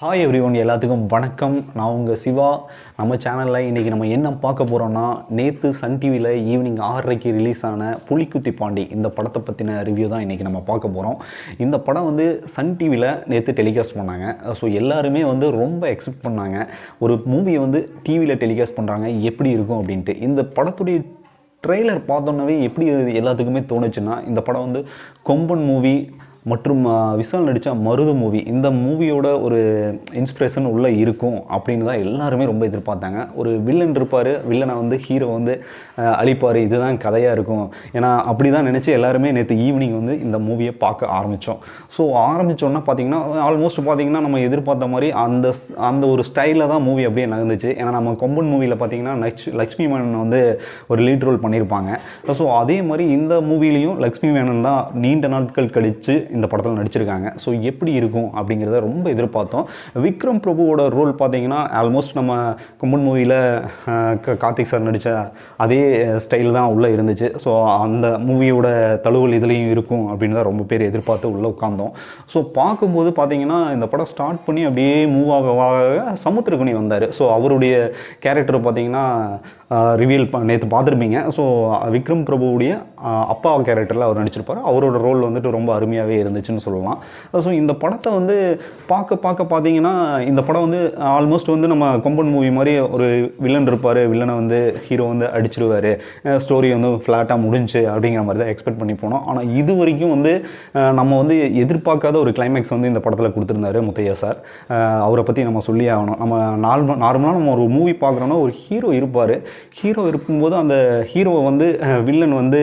Hi every one, எல்லாத்துக்கும் வணக்கம். நான் உங்கள் சிவா. நம்ம சேனலில் இன்றைக்கி நம்ம என்ன பார்க்க போகிறோன்னா, நேற்று சன் டிவியில் ஈவினிங் 6:30 ரிலீஸ் ஆன புலிக்குத்தி பாண்டி இந்த படத்தை பற்றின ரிவ்யூ தான் இன்றைக்கி நம்ம பார்க்க போகிறோம். இந்த படம் வந்து சன் டிவியில் நேற்று டெலிகாஸ்ட் பண்ணாங்க. ஸோ எல்லாருமே வந்து ரொம்ப எக்ஸ்பெக்ட் பண்ணாங்க, ஒரு மூவியை வந்து டிவியில் டெலிகாஸ்ட் பண்ணுறாங்க எப்படி இருக்கும் அப்படின்ட்டு. இந்த படத்துடைய ட்ரெய்லர் பார்த்தோன்னே எப்படி எல்லாத்துக்குமே தோணுச்சுன்னா, இந்த படம் வந்து கொம்பன் மூவி மற்றும் விஷால் நடித்த மருது மூவி, இந்த மூவியோட ஒரு இன்ஸ்பிரேஷன் உள்ளே இருக்கும் அப்படின்னு தான் எல்லாருமே ரொம்ப எதிர்பார்த்தாங்க. ஒரு வில்லன் இருப்பார், வில்லனை வந்து ஹீரோ வந்து அழிப்பார், இதுதான் கதையாக இருக்கும். ஏன்னா அப்படி தான் நினச்சி எல்லாருமே நேற்று ஈவினிங் வந்து இந்த மூவியை பார்க்க ஆரம்பித்தோம். ஸோ ஆரம்பித்தோன்னா பார்த்திங்கன்னா ஆல்மோஸ்ட் பார்த்திங்கன்னா நம்ம எதிர்பார்த்த மாதிரி அந்த ஒரு ஸ்டைலில் தான் மூவி அப்படியே நகர்ந்துச்சு. ஏன்னா நம்ம கொம்பன் மூவியில் பார்த்திங்கன்னா லக்ஷ்மி மேனன் வந்து ஒரு லீட் ரோல் பண்ணியிருப்பாங்க. ஸோ அதே மாதிரி இந்த மூவிலையும் லக்ஷ்மி மேனன் தான் நீண்ட நாட்கள் கழித்து இந்த படத்தில் நடிச்சிருக்காங்க. ஸோ எப்படி இருக்கும் அப்படிங்கிறத ரொம்ப எதிர்பார்த்தோம். விக்ரம் பிரபுவோட ரோல் பார்த்தீங்கன்னா ஆல்மோஸ்ட் நம்ம கொம்பன் மூவியில் கார்த்திக் சார் நடித்த அதே ஸ்டைல் தான் உள்ளே இருந்துச்சு. ஸோ அந்த மூவியோட தழுவல் இதுலேயும் இருக்கும் அப்படின்னு தான் ரொம்ப பேர் எதிர்பார்த்து உள்ளே உட்காந்தோம். ஸோ பார்க்கும்போது பார்த்தீங்கன்னா இந்த படம் ஸ்டார்ட் பண்ணி அப்படியே மூவ் ஆக சமுத்திரக்கனி வந்தார். ஸோ அவருடைய கேரக்டர் பார்த்தீங்கன்னா ரிவீல் நேற்று பார்த்துருப்பீங்க. ஸோ விக்ரம் பிரபுவுடைய அப்பா கேரக்டரில் அவர் நடிச்சிருப்பார். அவரோட ரோல் வந்துட்டு ரொம்ப அருமையாகவே இருந்துச்சுன்னு சொல்லலாம். ஸோ இந்த படத்தை வந்து பார்த்தீங்கன்னா இந்த படம் வந்து ஆல்மோஸ்ட் வந்து நம்ம கொம்பன் மூவி மாதிரி ஒரு வில்லன் இருப்பார், வில்லனை வந்து ஹீரோ வந்து அடிச்சிடுவார், ஸ்டோரி வந்து ஃப்ளாட்டாக முடிஞ்சு அப்படிங்கிற மாதிரி தான் எக்ஸ்பெக்ட் பண்ணி போனோம். ஆனால் இது வரைக்கும் வந்து நம்ம வந்து எதிர்பார்க்காத ஒரு கிளைமேக்ஸ் வந்து இந்த படத்தில் கொடுத்துருந்தாரு முத்தையா சார். அவரை பற்றி நம்ம சொல்லி ஆகணும். நம்ம நார்மலாக நம்ம ஒரு மூவி பார்க்குறோன்னா ஒரு ஹீரோ இருப்பார். ஹீரோ இருக்கும்போது அந்த ஹீரோவை வந்து வில்லன் வந்து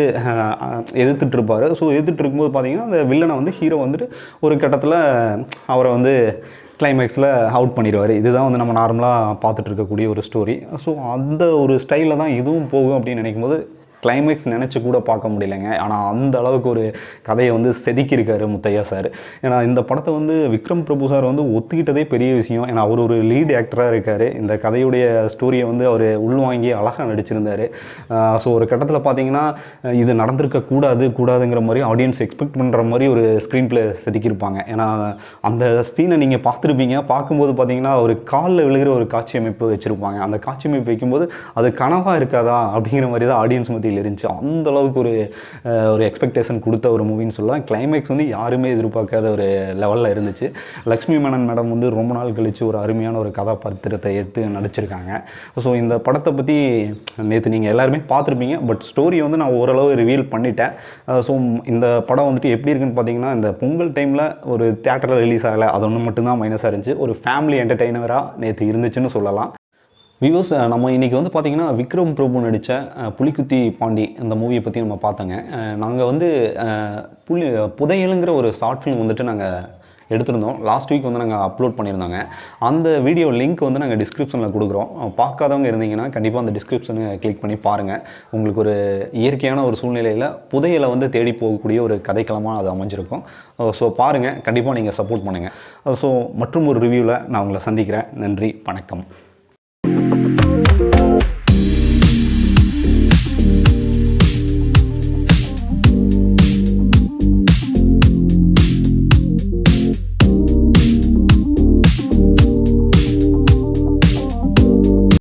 எதிர்த்துட்டு இருப்பார். ஸோ எதிர்த்து இருக்கும்போது பார்த்தீங்கன்னா அந்த வில்லனை வந்து ஹீரோ வந்துட்டு ஒரு கட்டத்தில் அவரை வந்து கிளைமேக்ஸில் அவுட் பண்ணிடுவார். இதுதான் வந்து நம்ம நார்மலாக பார்த்துட்டு இருக்கக்கூடிய ஒரு ஸ்டோரி. ஸோ அந்த ஒரு ஸ்டைலில் தான் இதுவும் போகும் அப்படின்னு நினைக்கும்போது கிளைமேக்ஸ் நினச்சி கூட பார்க்க முடியலைங்க. ஆனால் அந்த அளவுக்கு ஒரு கதையை வந்து செதுக்கியிருக்காரு முத்தையா சார். ஏன்னா இந்த படத்தை வந்து விக்ரம் பிரபு சார் வந்து ஒத்துக்கிட்டதே பெரிய விஷயம். ஏன்னா அவர் ஒரு லீட் ஆக்டராக இருக்கார். இந்த கதையுடைய ஸ்டோரியை வந்து அவர் உள்வாங்கி அழகாக நடிச்சிருந்தார். ஸோ ஒரு கட்டத்தில் பார்த்தீங்கன்னா இது கூடாதுங்கிற மாதிரி ஆடியன்ஸ் எக்ஸ்பெக்ட் பண்ணுற மாதிரி ஒரு ஸ்க்ரீன் பிளே செதுக்கியிருப்பாங்க. ஏன்னா அந்த சீனை நீங்கள் பார்த்துருப்பீங்க. பார்க்கும்போது பார்த்தீங்கன்னா ஒரு காலில் விழுகிற ஒரு காட்சி அமைப்பு வச்சுருப்பாங்க. அந்த காட்சி அமைப்பு வைக்கும்போது அது கனவாக இருக்காதா அப்படிங்கிற மாதிரி தான் ஆடியன்ஸ் மத்தியில் இருந்துச்சு. அந்த அளவுக்கு ஒரு எக்ஸ்பெக்டேஷன் கொடுத்த ஒரு மூவின்னு சொல்லலாம். கிளைமேக்ஸ் வந்து யாருமே எதிர்பார்க்காத ஒரு லெவலில் இருந்துச்சு. லக்ஷ்மி மேனன் மேடம் வந்து ரொம்ப நாள் கழித்து ஒரு அருமையான ஒரு கதாபாத்திரத்தை எடுத்து நடிச்சிருக்காங்க. ஸோ இந்த படத்தை பற்றி நேற்று நீங்கள் எல்லாருமே பார்த்துருப்பீங்க. பட் ஸ்டோரி வந்து நான் ஓரளவு ரிவீல் பண்ணிட்டேன். ஸோ இந்த படம் வந்துட்டு எப்படி இருக்குன்னு பார்த்தீங்கன்னா, இந்த பொங்கல் டைமில் ஒரு தியேட்டரில் ரிலீஸ் ஆகலை, அது ஒன்று மட்டும்தான் மைனஸாக இருந்துச்சு. ஒரு ஃபேமிலி என்டர்டெய்னராக நேற்று இருந்துச்சுன்னு சொல்லலாம். வியூஸ், நம்ம இன்றைக்கி வந்து பார்த்திங்கன்னா விக்ரம் பிரபு நடித்த புலிக்குத்தி பாண்டி இந்த மூவியை பற்றி நம்ம பார்த்தோங்க. நாங்கள் வந்து புதையலுங்கிற ஒரு ஷார்ட் ஃபிலிம் வந்துட்டு நாங்கள் எடுத்திருந்தோம். லாஸ்ட் வீக் வந்து நாங்கள் அப்லோட் பண்ணியிருந்தோங்க. அந்த வீடியோ லிங்க் வந்து நாங்கள் டிஸ்கிரிப்ஷனில் கொடுக்குறோம். பார்க்காதவங்க இருந்தீங்கன்னா கண்டிப்பாக அந்த டிஸ்கிரிப்ஷனை கிளிக் பண்ணி பாருங்கள். உங்களுக்கு ஒரு இயற்கையான ஒரு சூழ்நிலையில் புதையலை வந்து தேடி போகக்கூடிய ஒரு கதைக்களமாக அது அமைஞ்சிருக்கும். ஸோ பாருங்கள், கண்டிப்பாக நீங்கள் சப்போர்ட் பண்ணுங்கள். ஸோ மற்றும் ஒரு ரிவ்யூவில் நான் உங்களை சந்திக்கிறேன். நன்றி, வணக்கம்.